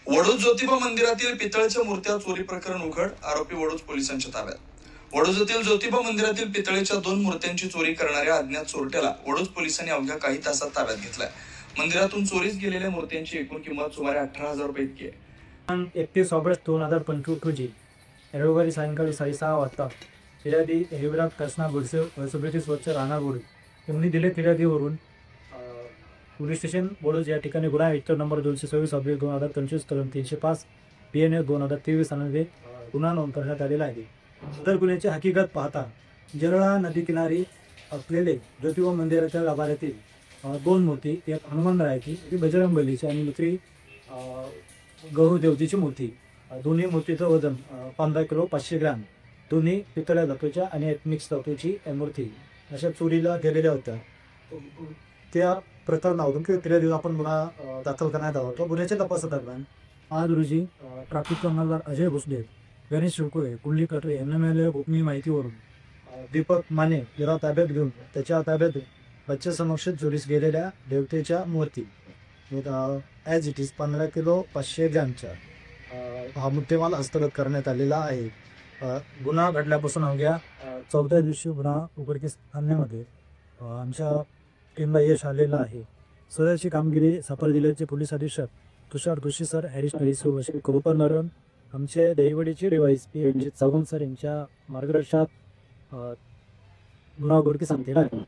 वडूज ज्योतिबा मंदिरातील पितळच्या मूर्त्या चोरी प्रकरण उघड, आरोपी वडूज पोलिसांच्या ताब्यात। वडूज येथील ज्योतिबा मंदिरातील पितळेच्या 2 मूर्त्यांची चोरी करणाऱ्या अज्ञात चोरट्याला वडूज पोलिसांनी अवघ्या काही तासात ताब्यात घेतलाय। मंदिरातून चोरीस गेलेल्या मूर्त्यांची एकूण किंमत सुमारे 18,000 रुपये इतकी आहे। 31 ऑगस्ट 2025 रोजी रविवारी सायंकाळी 6:30 वाजता फिर्यादी युवराज कृष्णा गुडसे वर्ष ब्रिटिश वर्ष राहणार बोर्ड यांनी दिले फिर्यादीवरून पोलीस स्टेशन बोडोज या ठिकाणी गुन्हा हेक्टर नंबर 226/2025 कलम 305 PNS 2023 अन्वये गुन्हा नोंद करण्यात आलेला आहे। सदर गुन्ह्याची हकीकत पाहता जरळा नदीकिनारी असलेले ज्योतिबा मंदिराच्या गाभाऱ्यातील 2 मूर्ती, एक हनुमान रायाची, ती बजरंगबलीची आणि दुसरी गहू देवतेची मूर्ती, दोन्ही मूर्तीचं वजन 15 किलो 500 ग्रॅम, दोन्ही पितळ्या धातूच्या आणि एक मिक्स धातूची मूर्ती अशा चोरीला गेलेल्या होत्या। त्या प्रकरणावरून किंवा फिर्यादीवर आपण गुन्हा दाखल करण्यात आला होता। गुन्ह्याच्या तपासादरम्यान आज रोजी ट्रॅफिक अंमलदार अजय भोसले, गणेश शिवकुळे, कुंडली कटरे यांना मिळालेल्या गोपनीय माहितीवरून दीपक माने याला ताब्यात घेऊन त्याच्या ताब्यात बच्चे समक्ष चोरीस गेलेल्या देवतेच्या मूर्ती ॲज इट इज 15 किलो 500 ग्रॅमच्या हा मुद्देमाल हस्तगत करण्यात आलेला आहे। गुन्हा घडल्यापासून अवघ्या 14 दिवशी गुन्हा उघडकीस आणण्यामध्ये आमच्या टीमला यश आलेलं आहे। सदरची कामगिरी सातारा जिल्ह्याचे पोलीस अधीक्षक Tushar Joshi sir, additional SP कृपा नरवण, आमचे दहिवडीचे DYSP रणजित सावंत सर यांच्या मार्गदर्शनात गुन्हा उघडकीस आणलेला आहे।